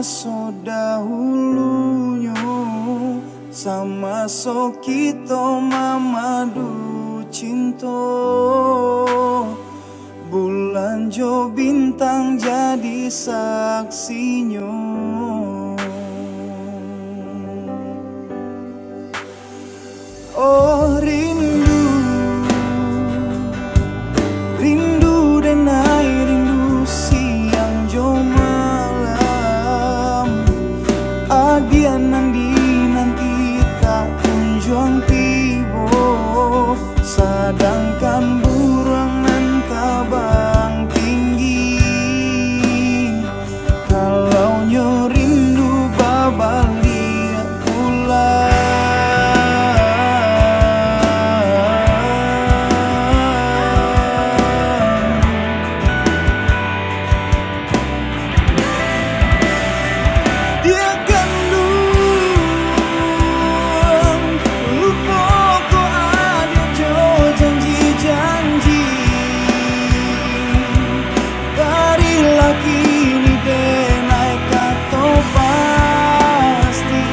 so dahulunya sama so kita mamadu cinta. Bulan jo bintang jadi saksinya. Oh rindu, rindu dan air rindu siang jo malam. Adian nanti tak kunjung tiba, sedangkan burung nan tabang tinggi. Kalau nyo rindu babalik pulang. Dia kandung lupa ko ada jo janji-janji dari laki ni denai kato pasti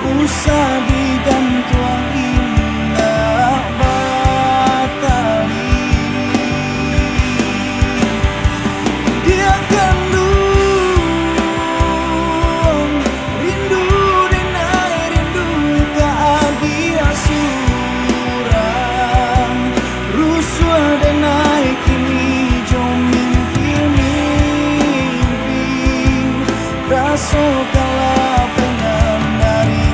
usah digantung indah batali. Dia kandung rindu dan air rindu tak dia surang. Rusuh dan naik kini jo mimpi-mimpi. Rasa kalah pengen dari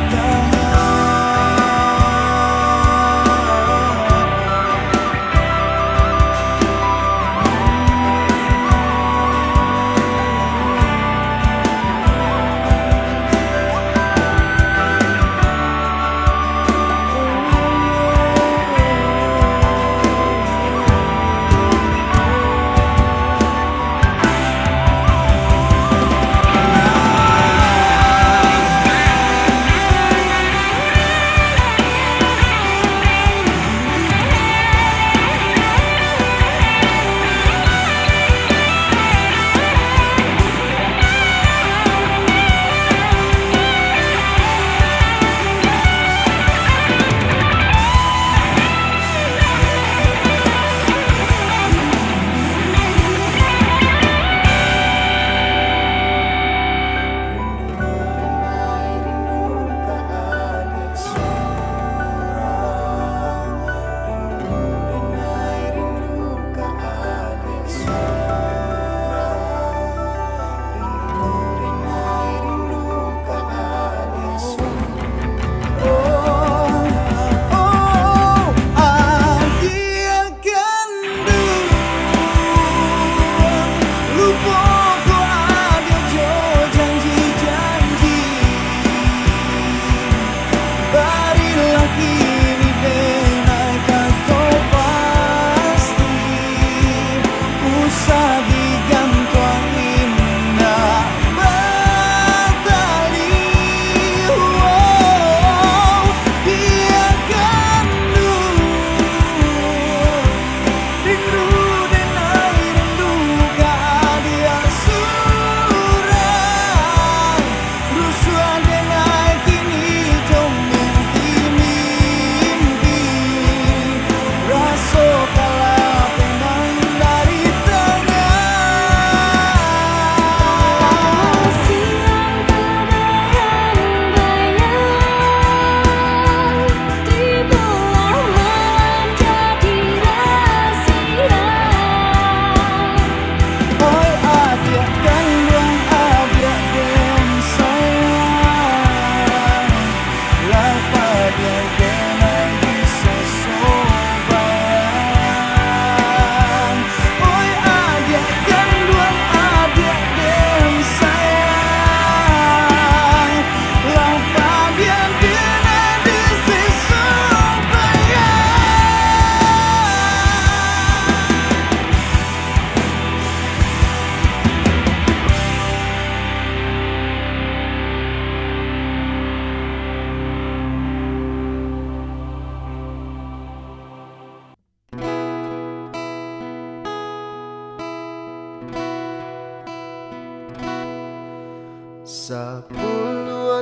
10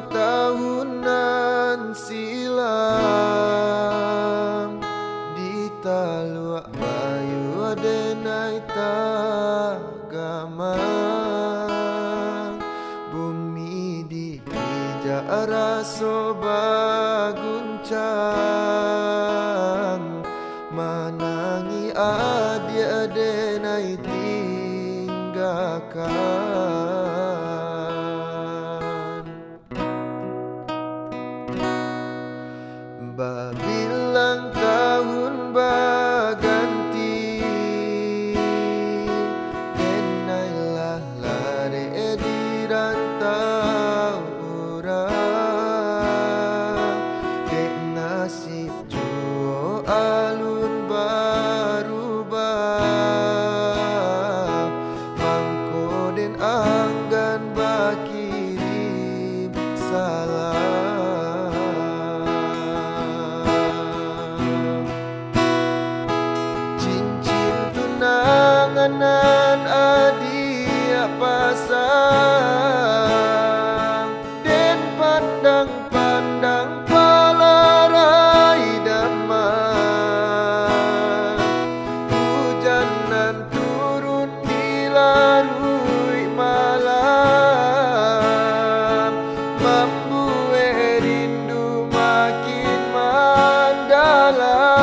tahunan silam di Taluk Bayu adenai tagamang bumi di raso baguncang manangi adenai tinggalkan babilang tahun baganti denailah lare di rantau orang dek nasib juo alun barubah mangko den anggan bakirim salam nanganan adia pasang den pandang-pandang palarai damai hujanan turun di larui malam membuat rindu makin mendalam.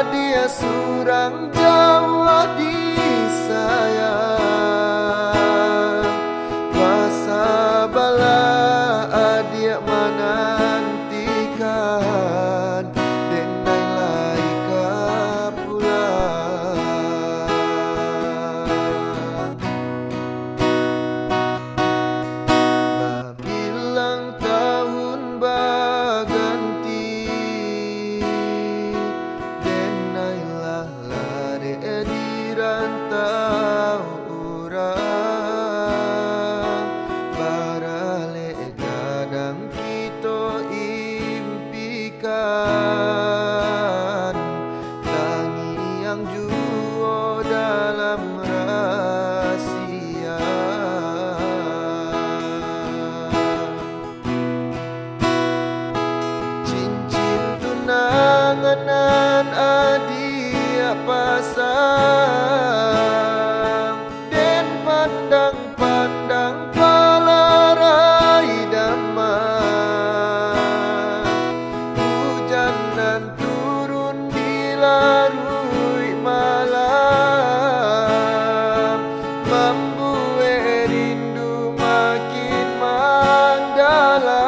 Dia surang Jawa disayang Masa bala adia menantikan denai laika pulang babilang tahun baganti di rantau orang barale kadang kita impikan tangi yang juo dalam rahasia cincin tunangan adia pasang den pandang-pandang palarai damai hujanan turun di larui malam membuat rindu makin mendalam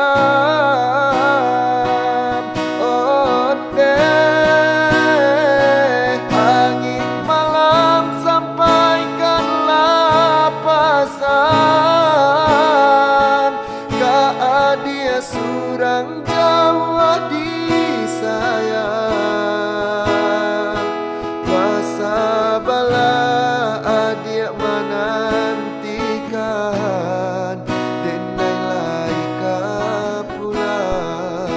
dia surang Jawa disayang Masa bala adia menantikan denai laika pulang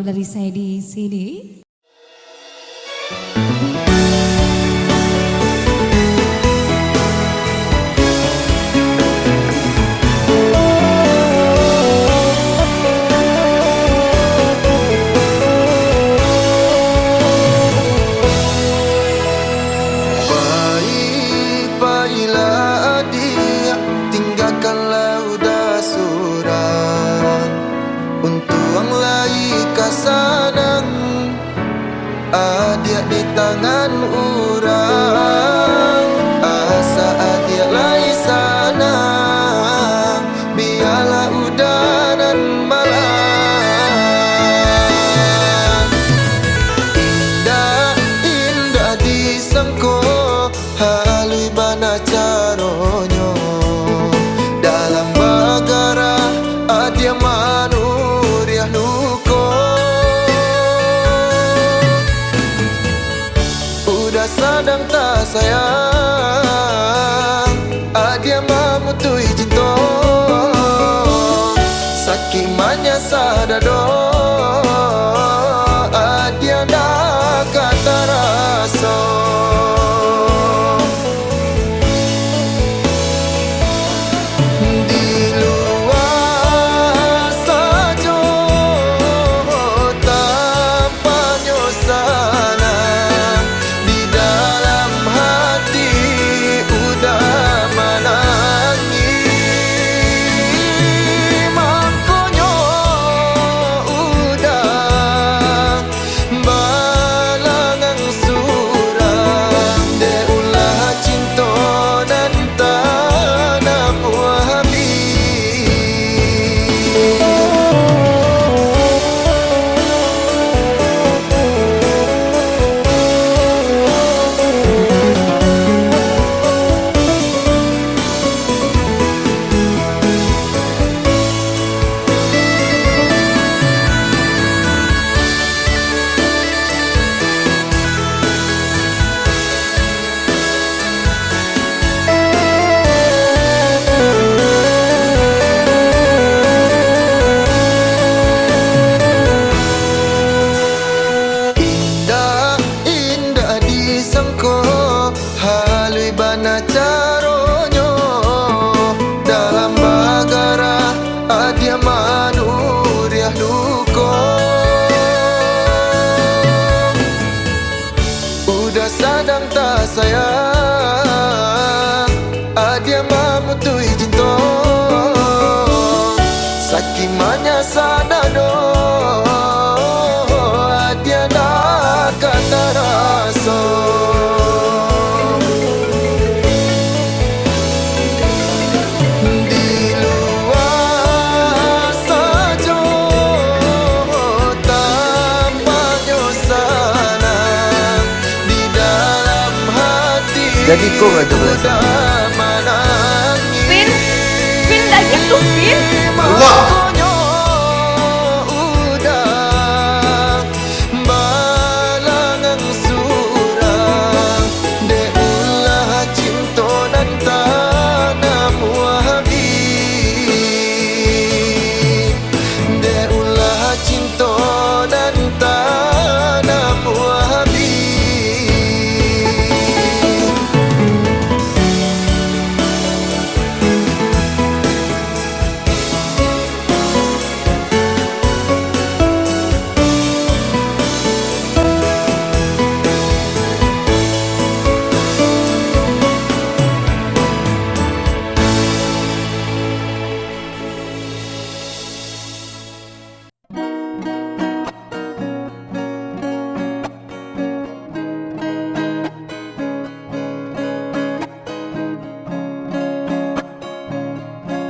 dari saya di sini. Baiklah adik, tinggalkanlah udah surat untuk ang lain kasanang adik di tangan orang. Asa adik lain sana, biarlah udanan malam. Indah disangko halui bana caronyo dalam bagara adia manuriah luko. Udah sadang tak sayang adia mamutui cinto sakimanya sadado adia nak kata raso. Caronyo dalam bagara adia manuriah luko. Udah sadang tak sayang adia mamutui cinto sakimanya sadado adia nak kata raso. Jadi kok gak coba Vin, Vin dah gitu Vin. Allah.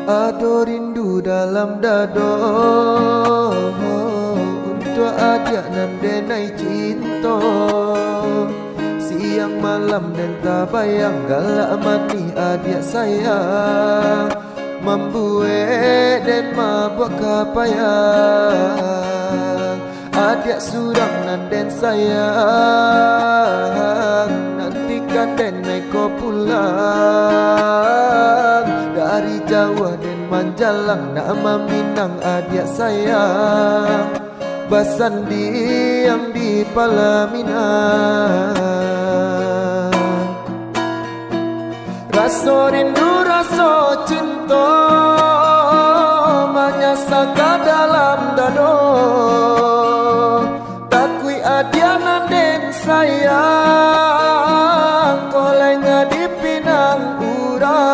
Ado rindu dalam dado untuk adik nan denai cinta. Siang malam dan tak bayang galak mani adik sayang membuat dan mabuk kapayang. Adik surang nan den sayang nantikan den naik ko pulang dari Jawa dan Manjalang nama Minang adik sayang Basan diam di pelaminan. Rasa rindu rasa cinta menyasaka dalam dado. Takui adianan den sayang kolenga di pinang urang.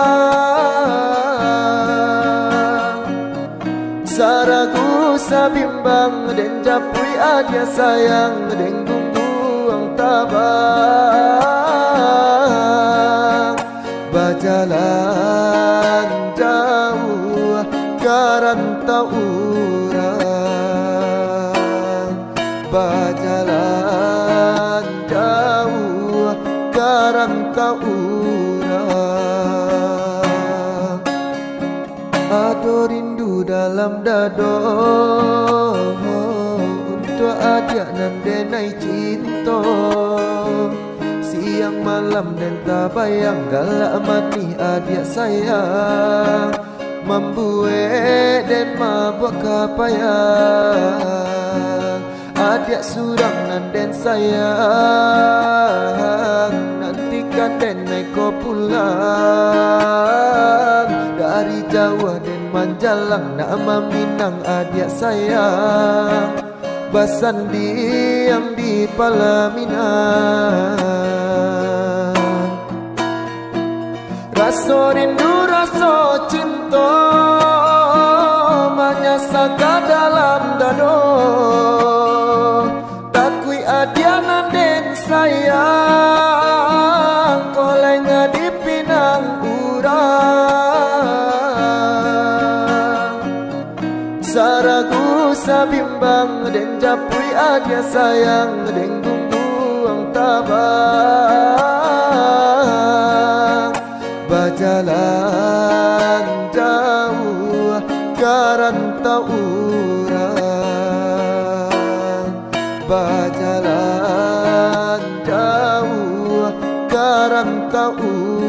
Saragu sabimbang den japui adia sayang den gungguang tabang. Berjalan jauh karantau urang. Berjalan jauh karantau urang. Ado rindu dalam dado untuk adia nan denai cinta. Siang malam dan tak bayang galak mani adia sayang. Membuat dan mabuk kapayang. Adia surang nan den sayang. Nantikan den naik ko pulang. Dari Jawa dan Manjalang nama Minang adia sayang. Basan diam di pelaminan. Rasa rindu rasa cinta menyasaka dalam dado. Takui adianan den sayang kolenga di pinang urang. Saragu sabimbang den japui adia sayang den gungguang tabang. Berjalan jauh karantau urang. Berjalan jauh karantau urang.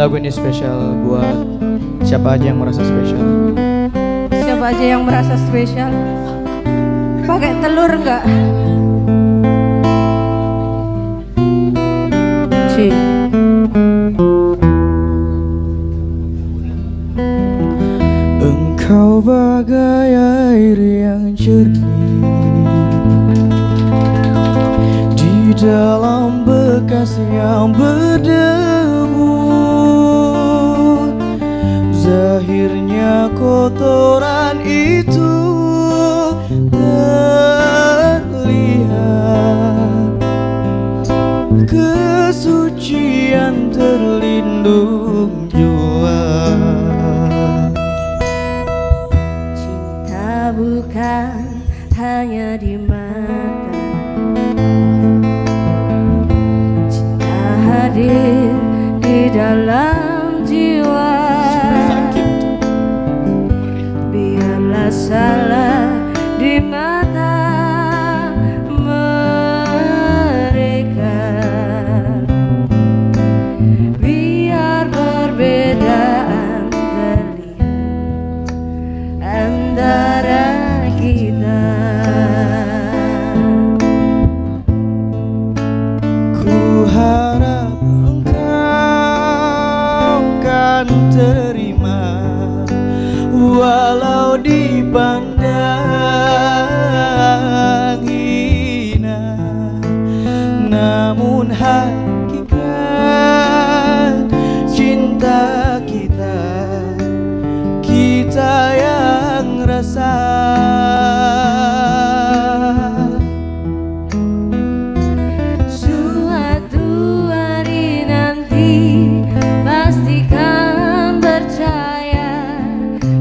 lagu ini spesial buat siapa aja yang merasa spesial. Siapa aja yang merasa spesial? Pakai telur enggak? Ci. Engkau bagai air yang jernih di dalam bekas yang berdebu. Zahirnya kotoran itu terlihat, kesucian terlindung jua. Cinta bukan hanya di mata, cinta hadir di dalam jiwa. Biarlah salah di mata mereka, biar perbedaan terlihat antara kita. Ku harap engkau kan terima, walau dipandang hina, namun hakikat cinta kita, kita yang rasa. Suatu hari nanti pastikan percaya,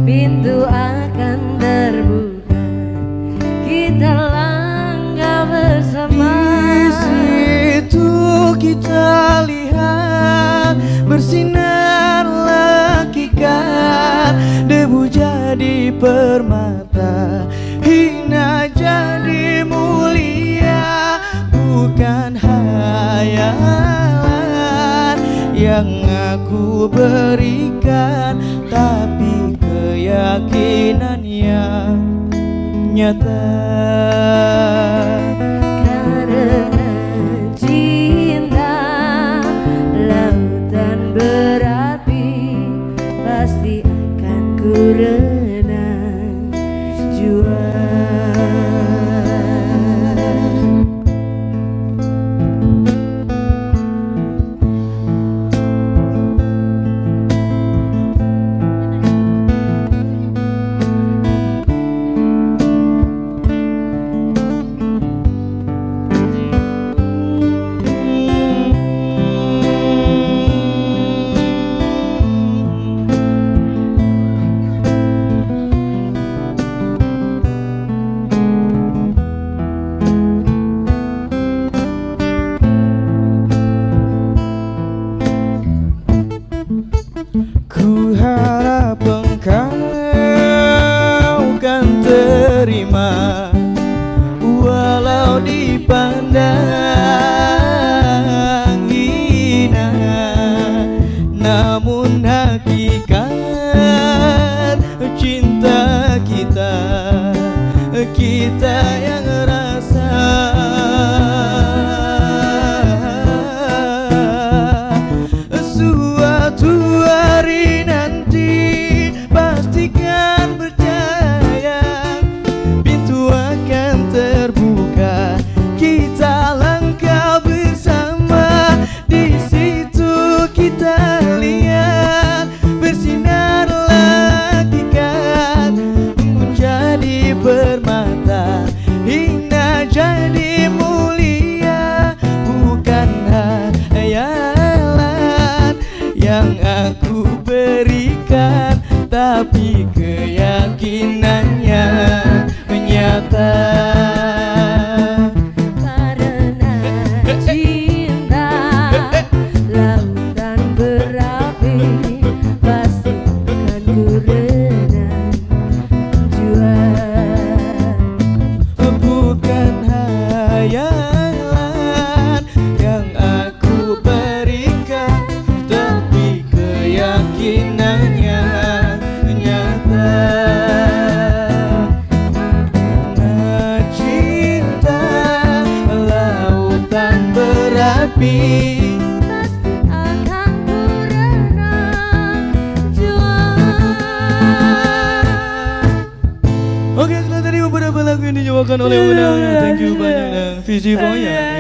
pintu akan terbuka, kita langkah bersama. Di situ kita lihat bersinar hakikat, debu jadi permata, hina jadi mulia. Bukan hayalan yang aku berikan, tapi keyakinan yang nyata. Karena cinta lautan berapi, pasti akan ku renang jua. tapi pasti akan berenang juang. Oke, setelah tadi beberapa lagu yang dibawakan oleh Una. Thank you banyak nah. Visi Foya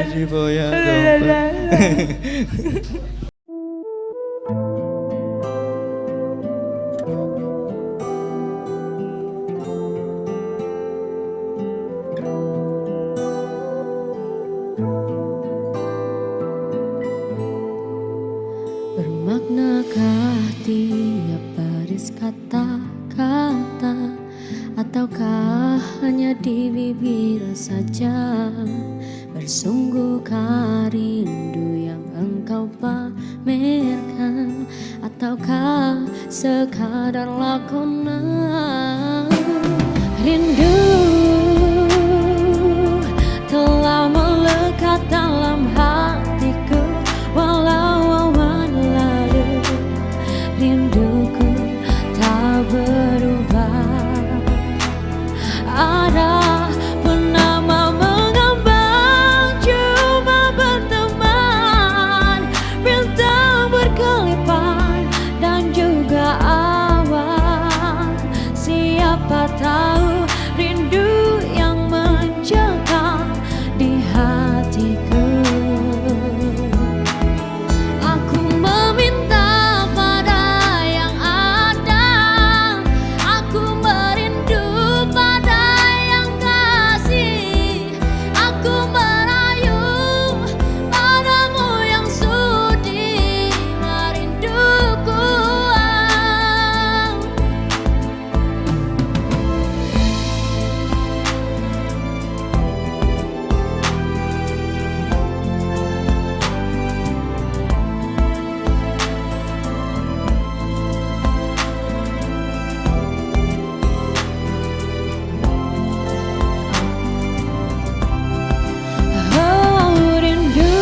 Bermaknakah tiap baris kata-kata, ataukah hanya di bibir saja? Bersungguhkah rindu yang engkau pamerkan, ataukah sekadar lakonan? Rindu telah melekat dalam hatiku, walau awan lalu rinduku tak berubah. Ada penama mengambang, cuma berteman, bintang berkelipan dan juga awan. Siapa tahu rindu yang mencekam di hatiku. Aku meminta pada yang ada, aku merindu pada yang kasih, aku merayu padamu yang sudi merinduku. Oh, rindu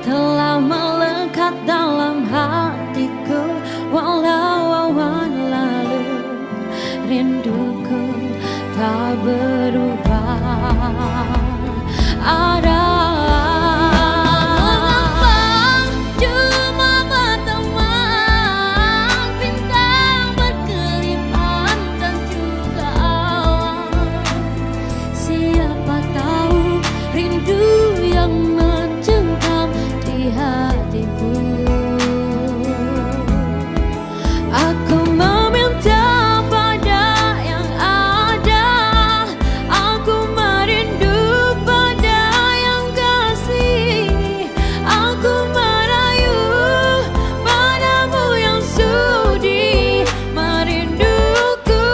telah melekat dalam hatiku, walau awan lalu rinduku tak berubah. Ada mengambang, cuma berteman, bintang berkelipan dan juga awan. Siapa tahu rindu yang mencengkam di hatiku. Aku meminta pada yang ada, aku merindu pada yang kasih, aku merayu padamu yang sudi merinduku.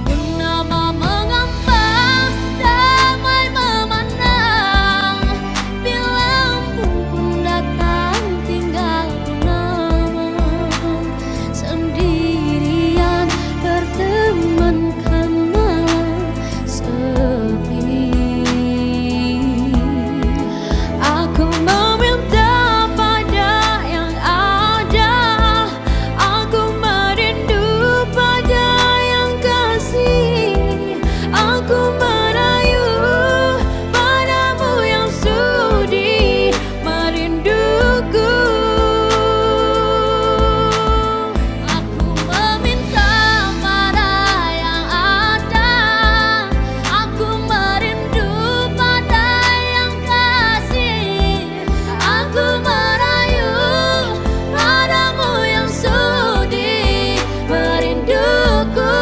Purnama mengambang, damai memandang, bila embun pun datang tinggal kenangan. Sendirian bertemankan malam sepi. Aku meminta pada yang ada, aku merindu pada yang kasih, aku merayu padamu yang sudi merinduku. Aku meminta pada yang ada, aku merindu pada yang kasih, aku merayu padamu yang sudi merinduku.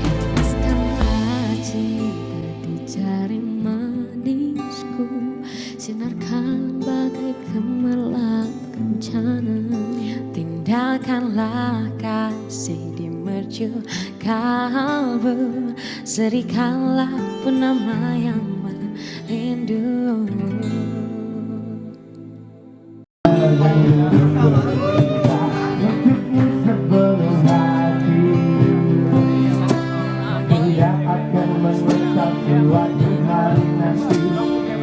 Hembuskanlah cinta di jari manisku, sinarkan bagai gemerlap kencana. Tindakanlah kasih di mercu kalbu, serikanlah penama yang merindu. Tidak akan menyesal suatu hari nanti,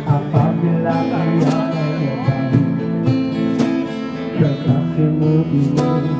apabila ia menyadari kekasihmu ini kembali.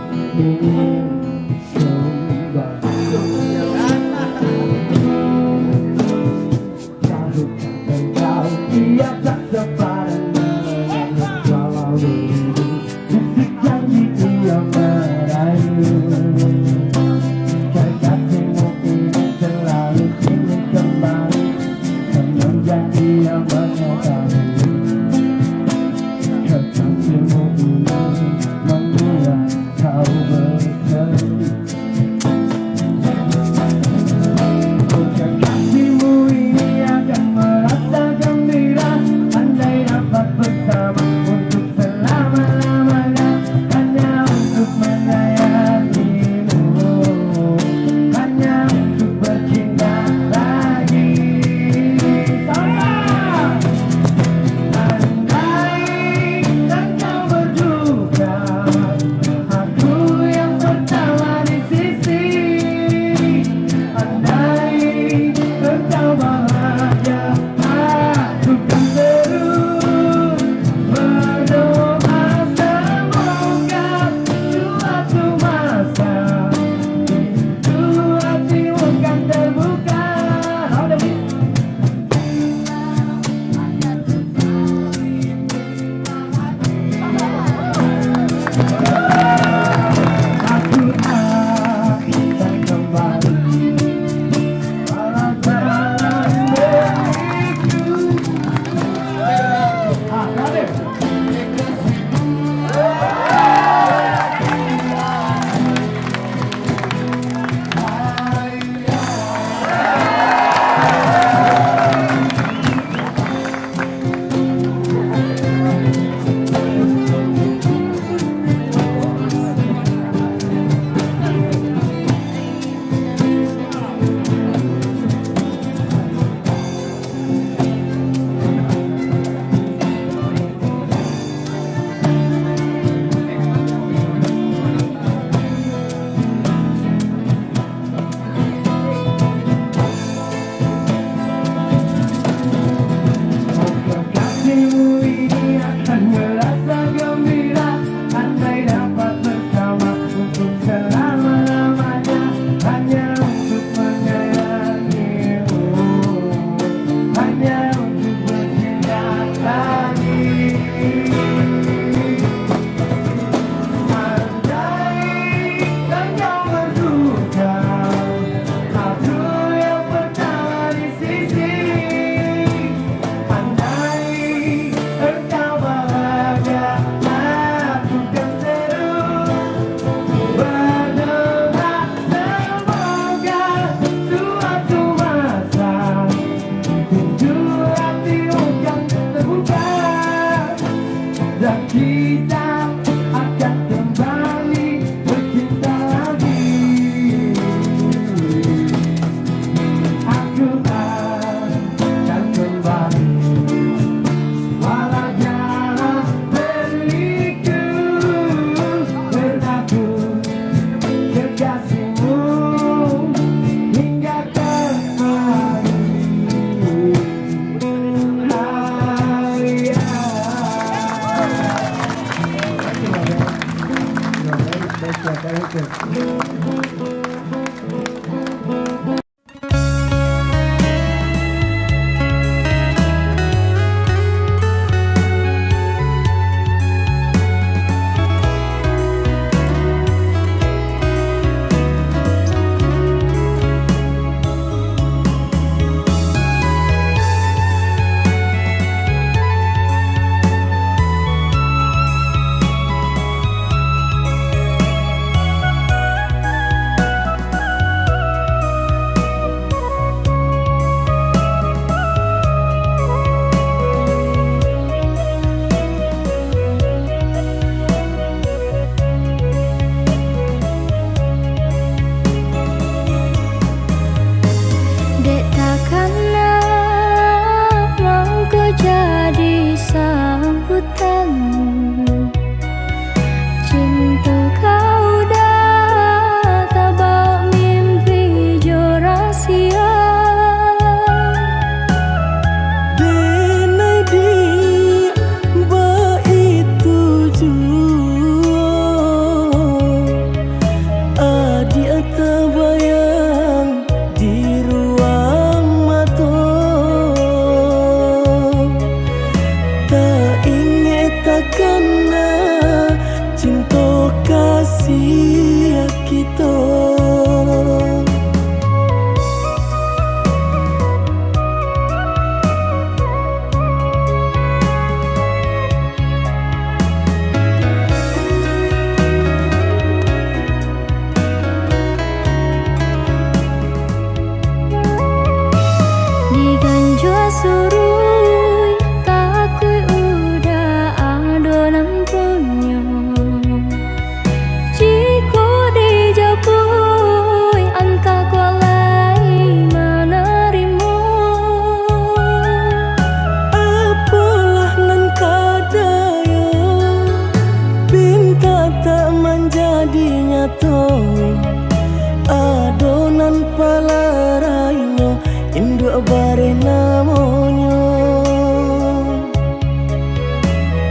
induk bare namonyo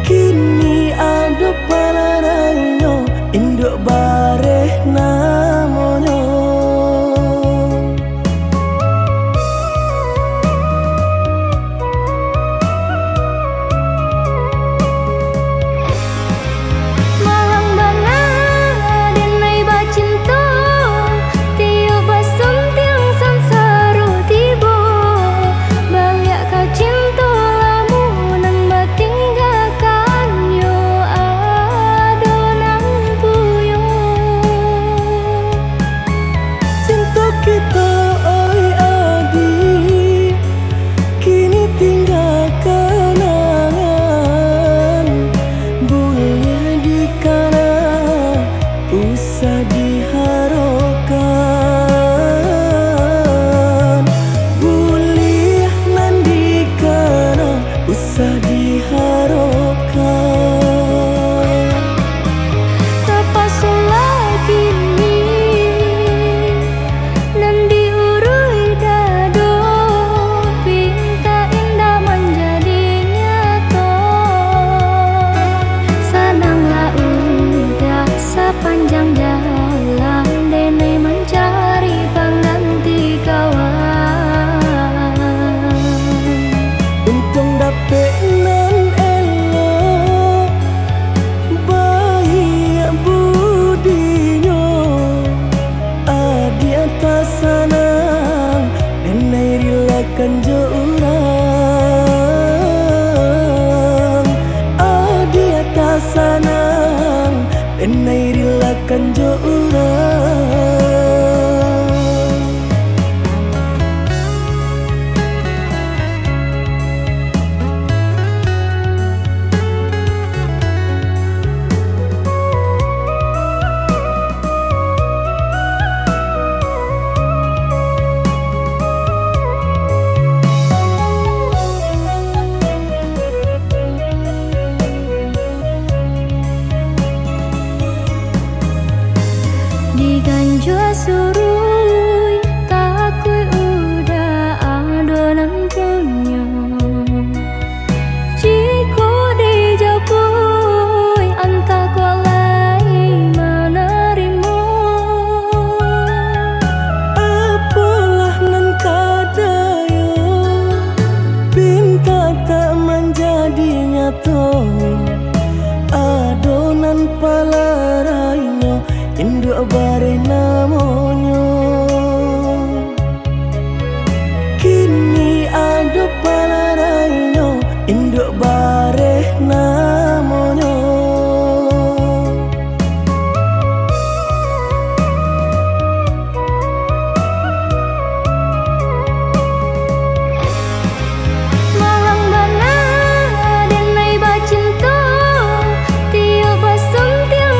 kini ada palarainyo induk bare namonyo panjang jalan Dene mencari pengganti kawan untung dapet nan elok baik budinyo adi atas sanang Dene rilakan jo urang adi atas sanang Dene rilakan jo urang Diganjo surui takui udah adonan punya Jiko dijapui anta kolai menerima apalah nan kadayo pinta tak menjadi nyata adonan palarainyo induk bare namonyo kini ada palarainyo induk bare namonyo Malang bana denai bacinta tiup basum tiang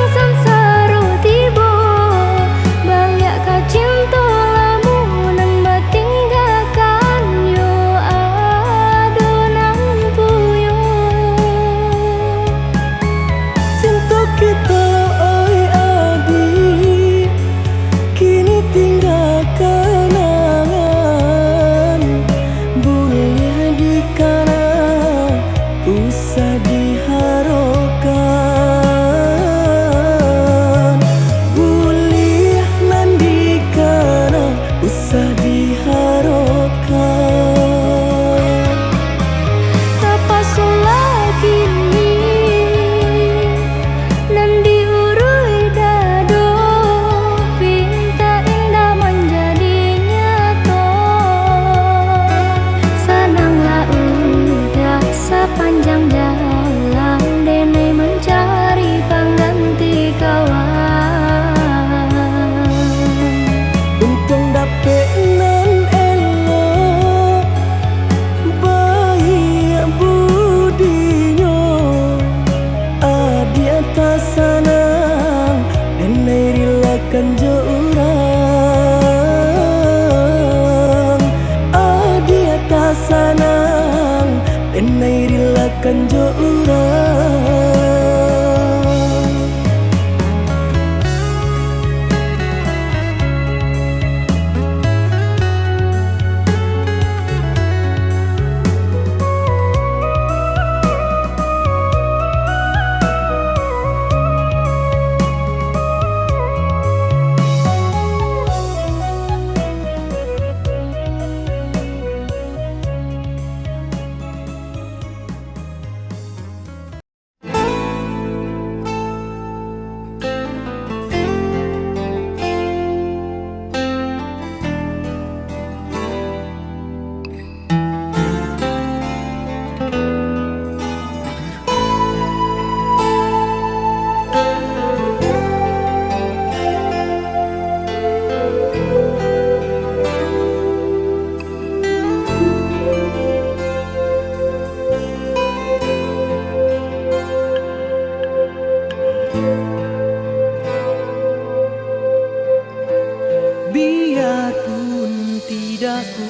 tidak ku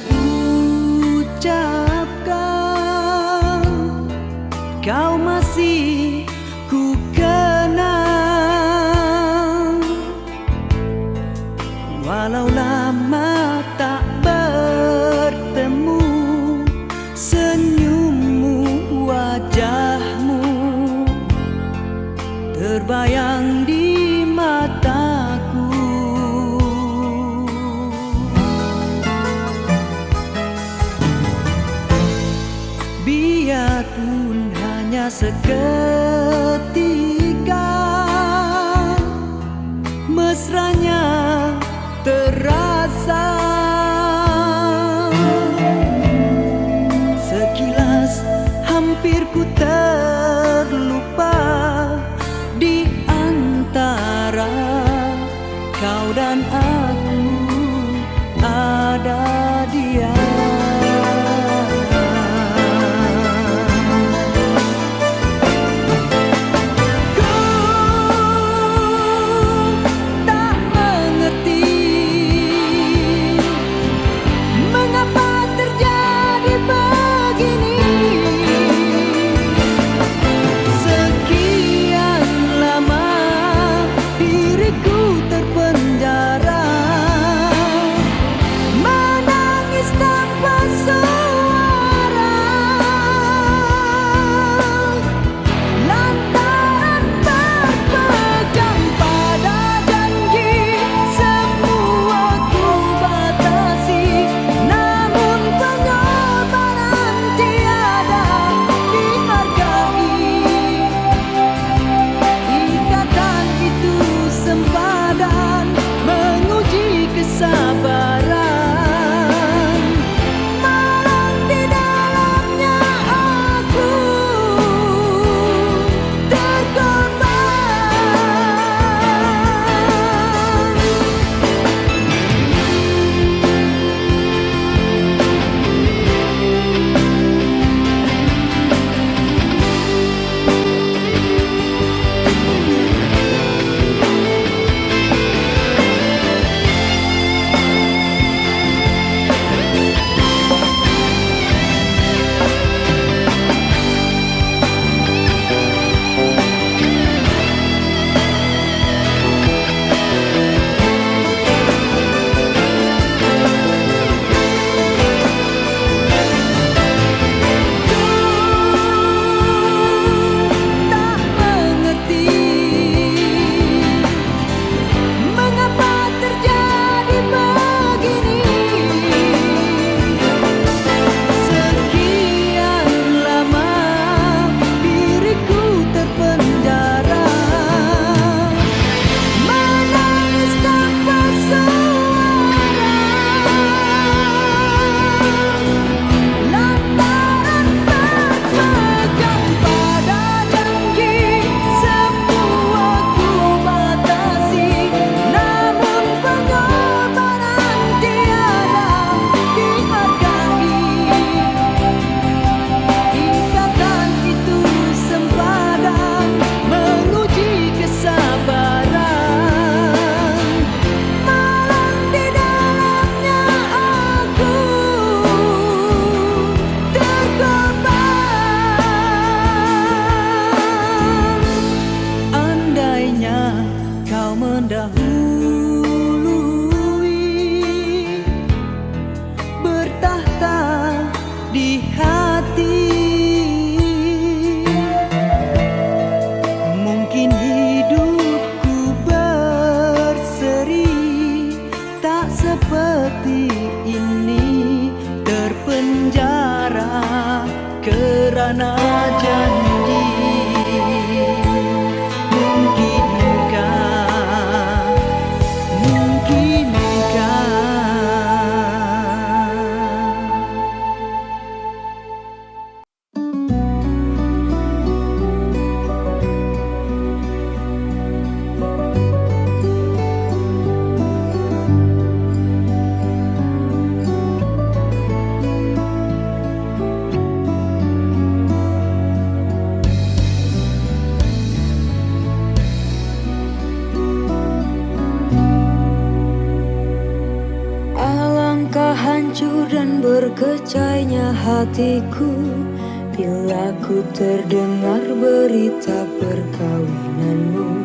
ucapkan, kau masih ku kenang. Walau lama tak bertemu, senyummu, wajahmu terbayang di mataku. Biarpun hanya seketika, mesranya terasa. Sekilas hampir ku terlupa di antara kau dan aku ada dia. Kerana janji, mungkinkah Alangkah hancur dan berkecainya hatiku bila ku terdengar berita perkawinanmu.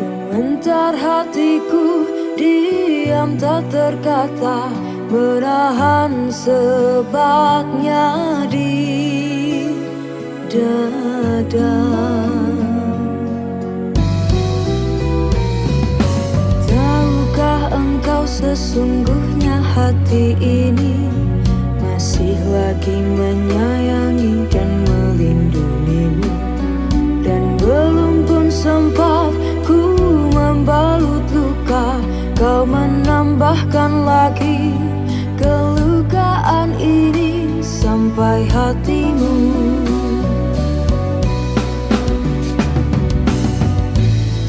Gementar hatiku, diam tak terkata, menahan sebabnya di dada. Tahukah engkau sesungguhnya hati ini masih lagi menyayangi dan melindungimu, dan belum pun sempat ku membalut luka, kau menambahkan lagi kelukaan ini sampai hatimu.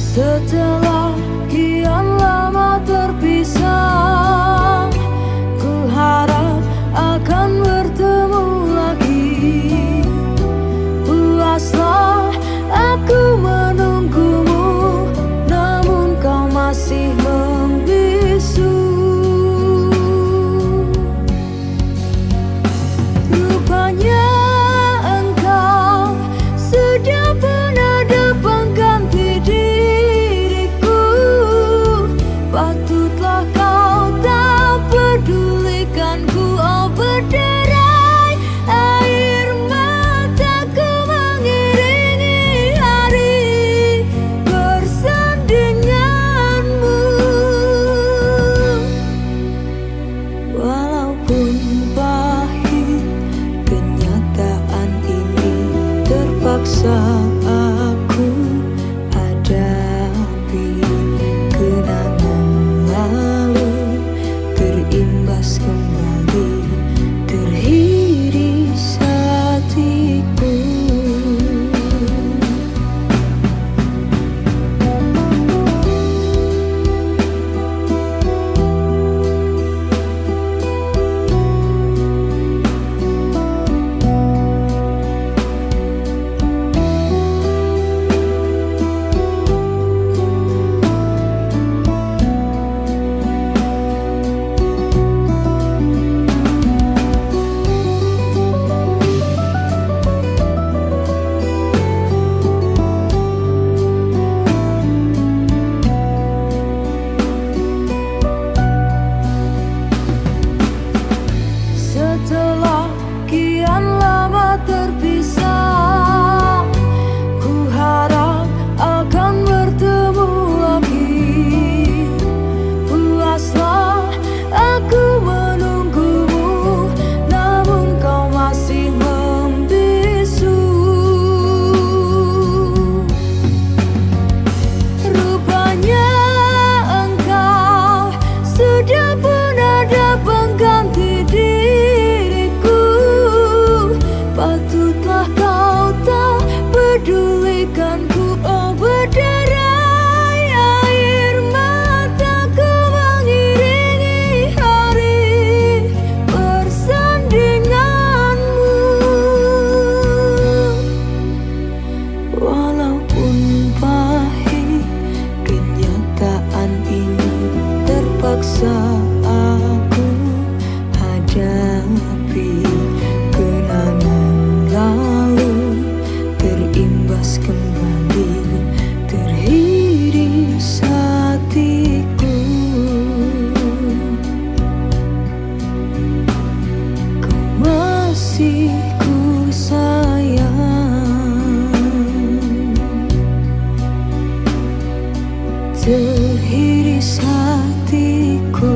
Setelah kian lama terpisah, ku harap akan bertemu lagi. Puaslah aku menunggumu, namun kau masih membisu. Rupanya engkau sudah pun ada pengganti diriku. Patutlah kau tak pedulikanku, oh berderai air mataku mengiringi hari bersandinganmu. Walaupun pahit kenyataan ini, terpaksa aku hadapi. Kenangan lalu terimbas kembali, teriris hatiku. Setelah kian lama terpisah, ku harap akan bertemu lagi. Puaslah aku menunggumu, namun kau masih membisu. Rupanya engkau sudah pun ada pengganti diriku. Patutlah kau tak pedulikanku, oh berderai air mataku mengiringi hari bersandinganmu. Walaupun pahit kenyataan ini, terpaksa aku hadapi. Kenangan lalu terimbas kembali, teriris hatiku. Kau masih ku sayang, teriris hatiku.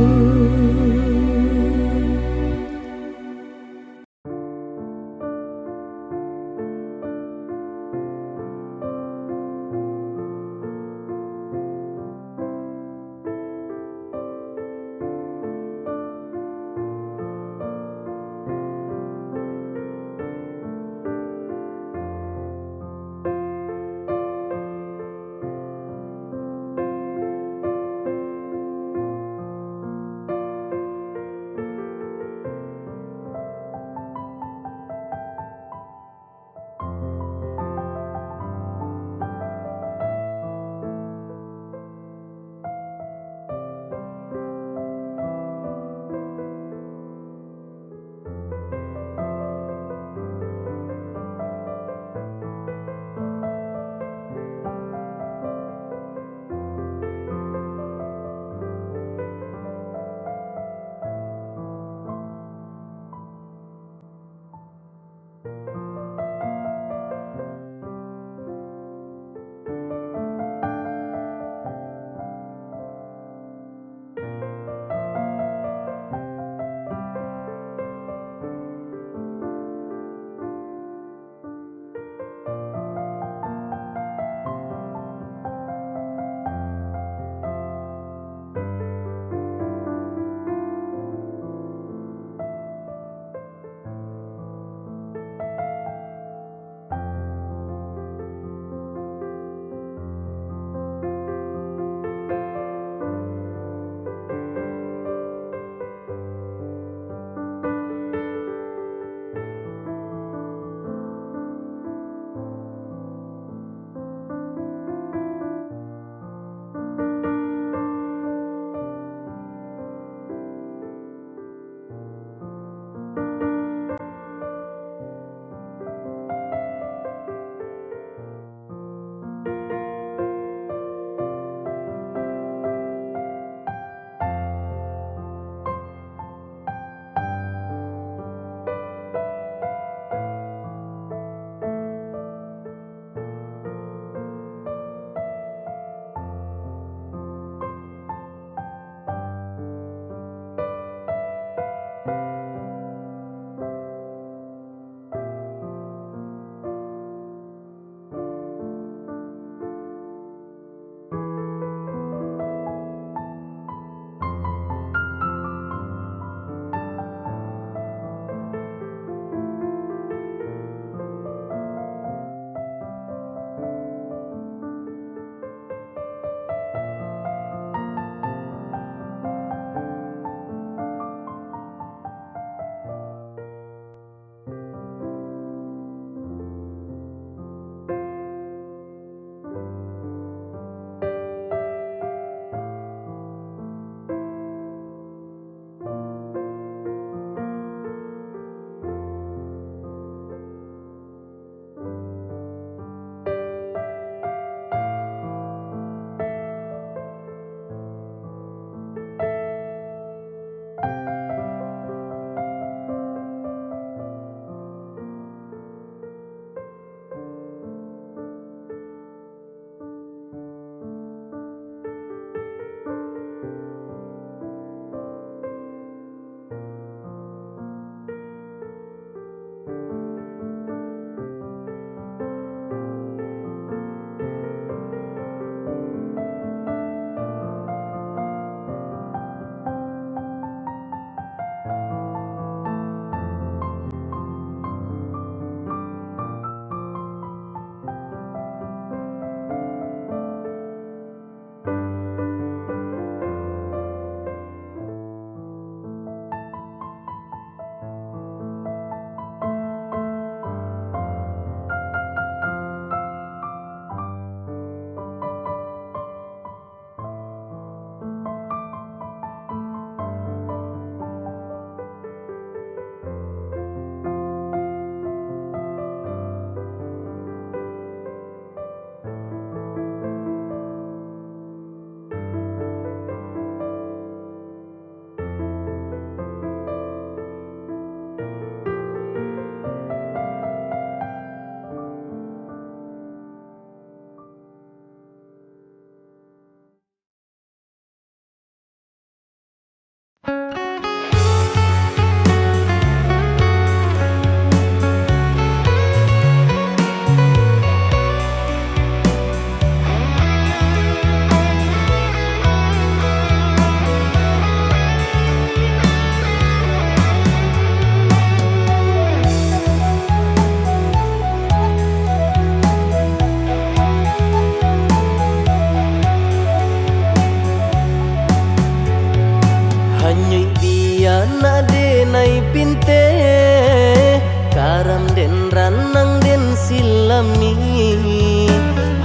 kami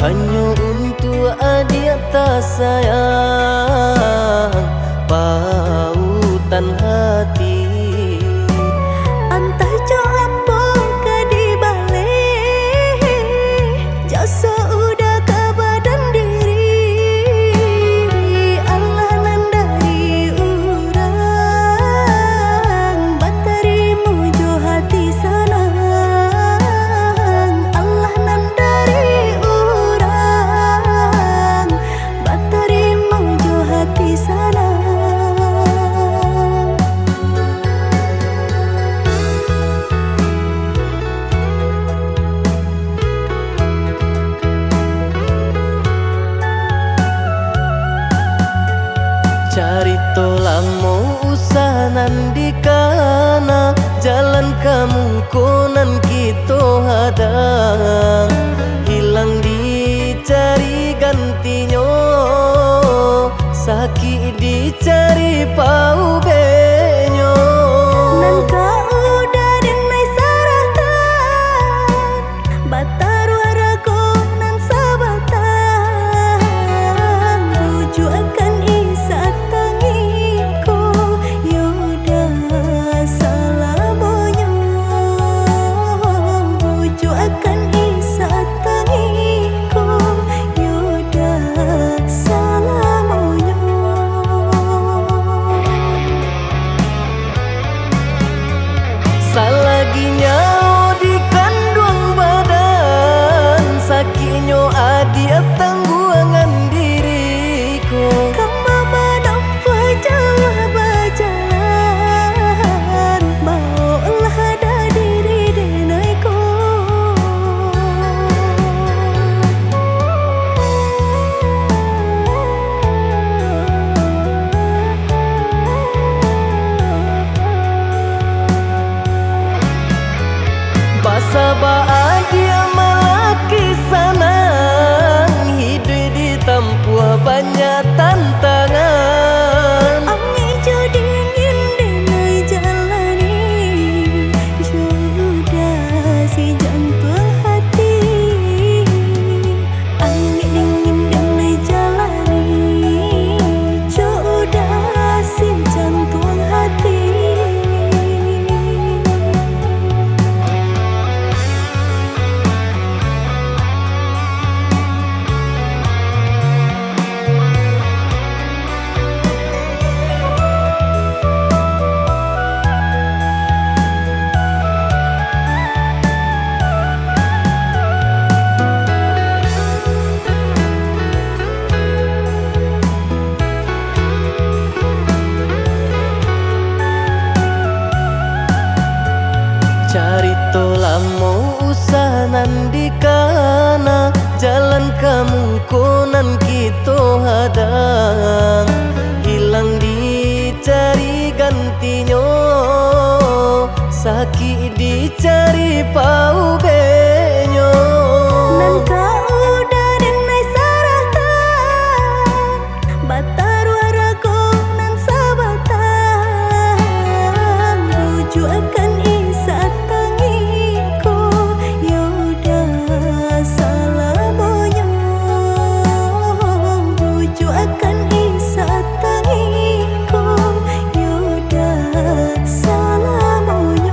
hanya untuk adik tak sayang pautan hati. Entah jo apa ke di balik jasa udah ke badan diri. Allah nan dari urang baterimu jo hati sanang. Allah nan dari urang baterimu jo hati sanang. Carito lamo usahanan di kana jalan kamu konan kita hadang hilang dicari gantinya sakit dicari pau benyo. Nan kau udah denai saratan batar waraku nan sabatan rujuk akan isa tangiku yaudah salamonya rujuk akan isa tangiku yaudah salamonya. Salaginya di kandung badan sakitnya adia tangguangan diriku. Kamu menampak jauh berjalan maulah ada diri denaiku. Basabaa dia malaki sanang hidup ditempuh banyak tantangan. Angin jo dingin denai jalani sudah si jantung hati. Angin dingin denai jalani sudah si jantung hati. Carito lamo usahanan di kana jalan kamu konan kita hadang hilang dicari gantinya sakit dicari pau benyo. Nan kau udah denai saratan batar waraku nan sabatan rujuk akan isa tangiku yaudah salamonya rujuk akan isa tangiku yaudah salamonya.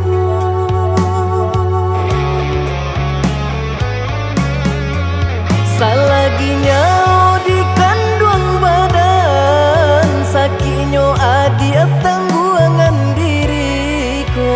Salaginya di kandung badan sakitnya adia tangguangan diriku.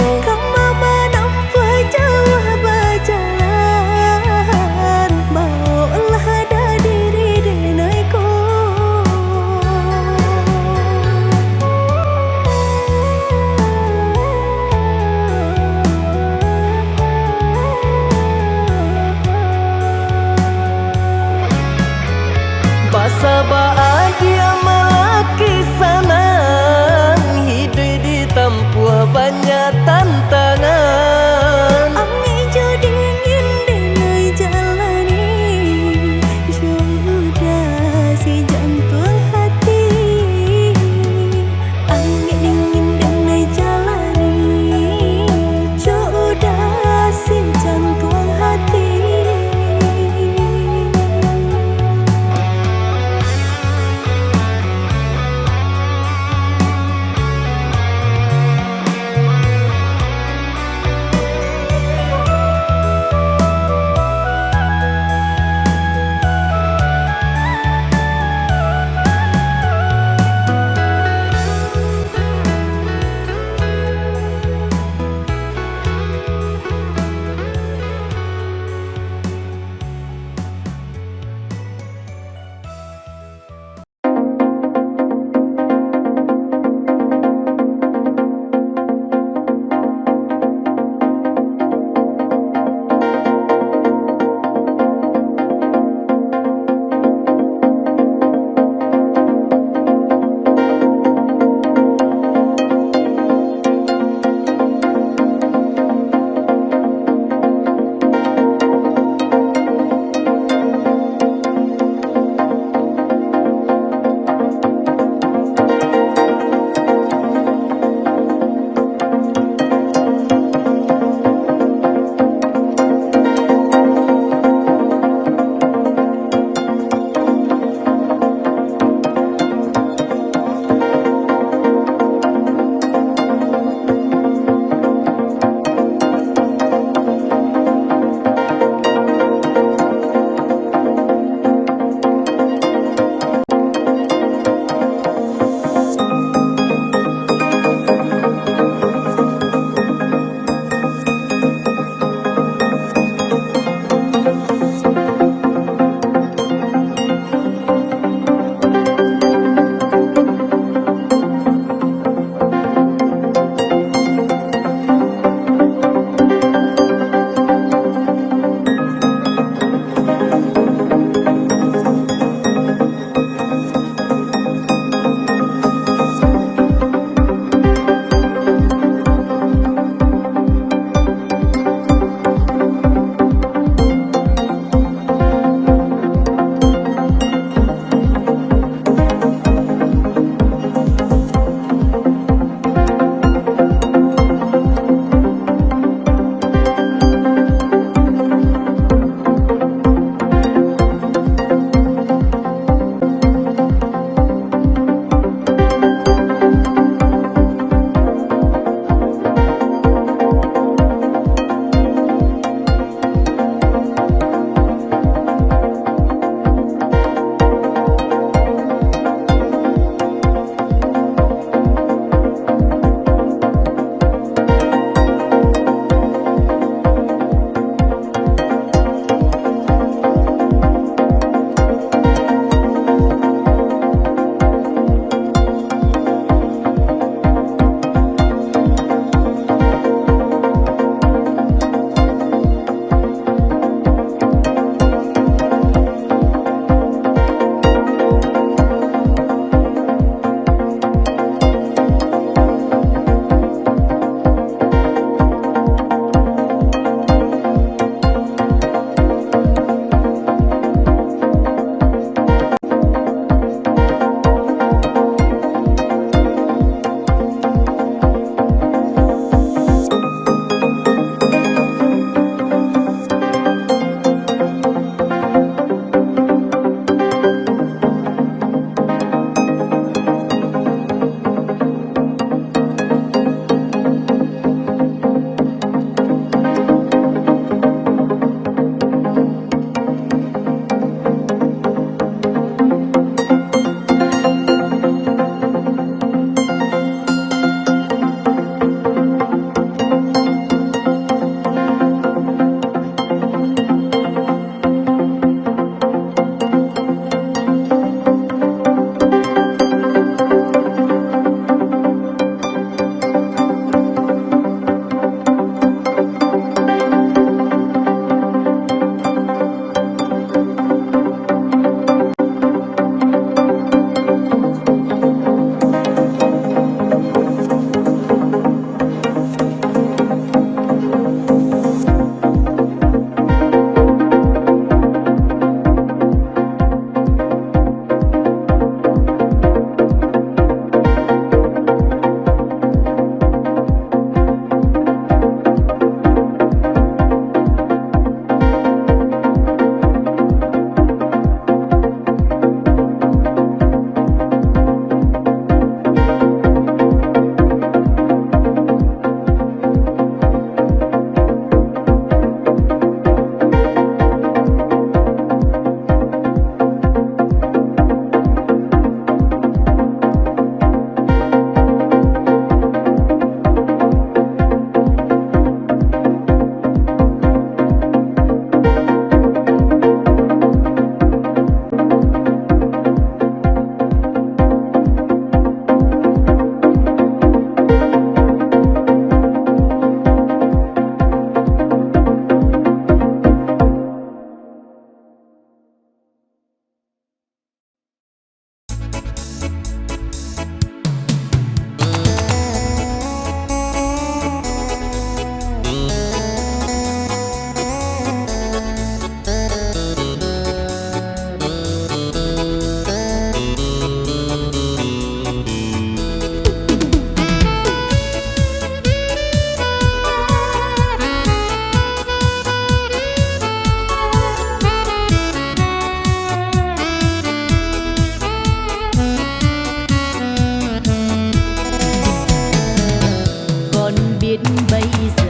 biết bây giờ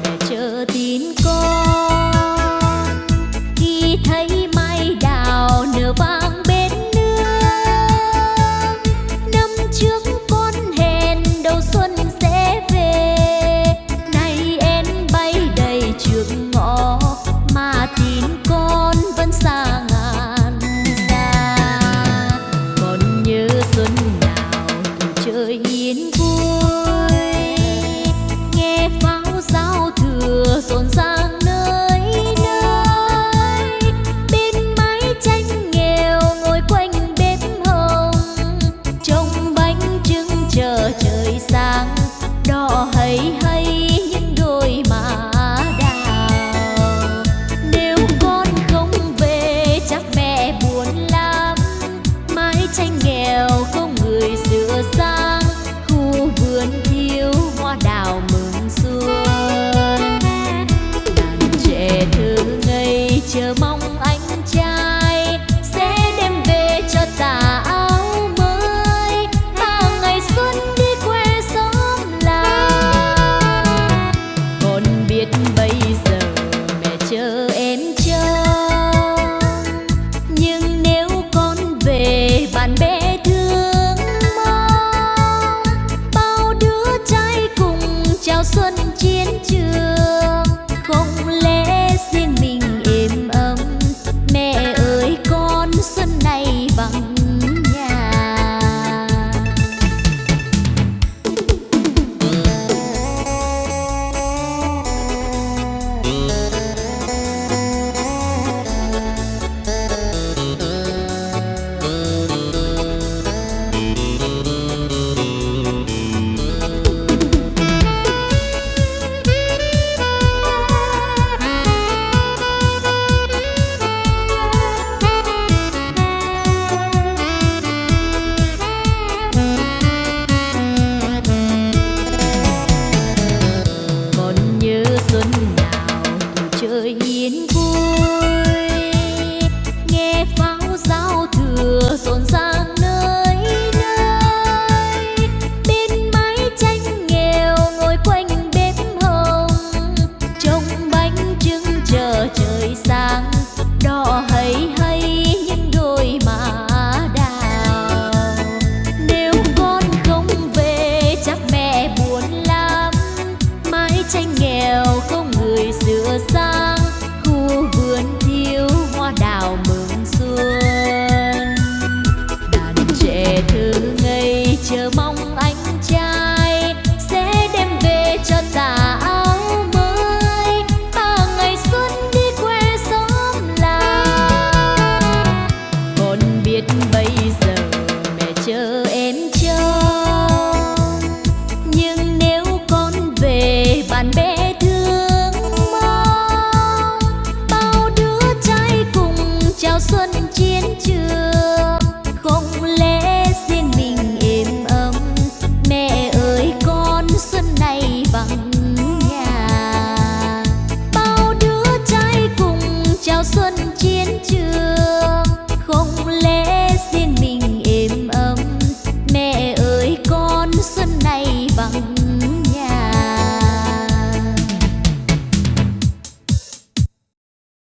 mẹ chờ tin con khi thấy mai đào nở vang bên nương. Năm trước con hẹn đầu xuân sẽ về, nay em bay đầy trước ngõ mà tin con vẫn xa ngàn xa. Còn nhớ xuân nào tuổi chơi yên vui, nghe pháo giao thừa rộn ràng nơi nơi. Bên mái tranh nghèo ngồi quanh bếp hồng, trông bánh trưng chờ trời sáng, đỏ hay hay những đôi má đào. Nếu con không về chắc mẹ buồn lắm, mái tranh nghèo không người sửa sang, khu vườn thiếu hoa đào mừng xuân. Đàn trẻ thơ ngây chờ mong anh trai sẽ đem về cho tà áo mới, và ngày xuân đi quê xóm làng. Con biết bây giờ mẹ chờ em trông, nhưng nếu con về bạn bè thương mong, bao đứa trai cùng chào xuân chiến trường.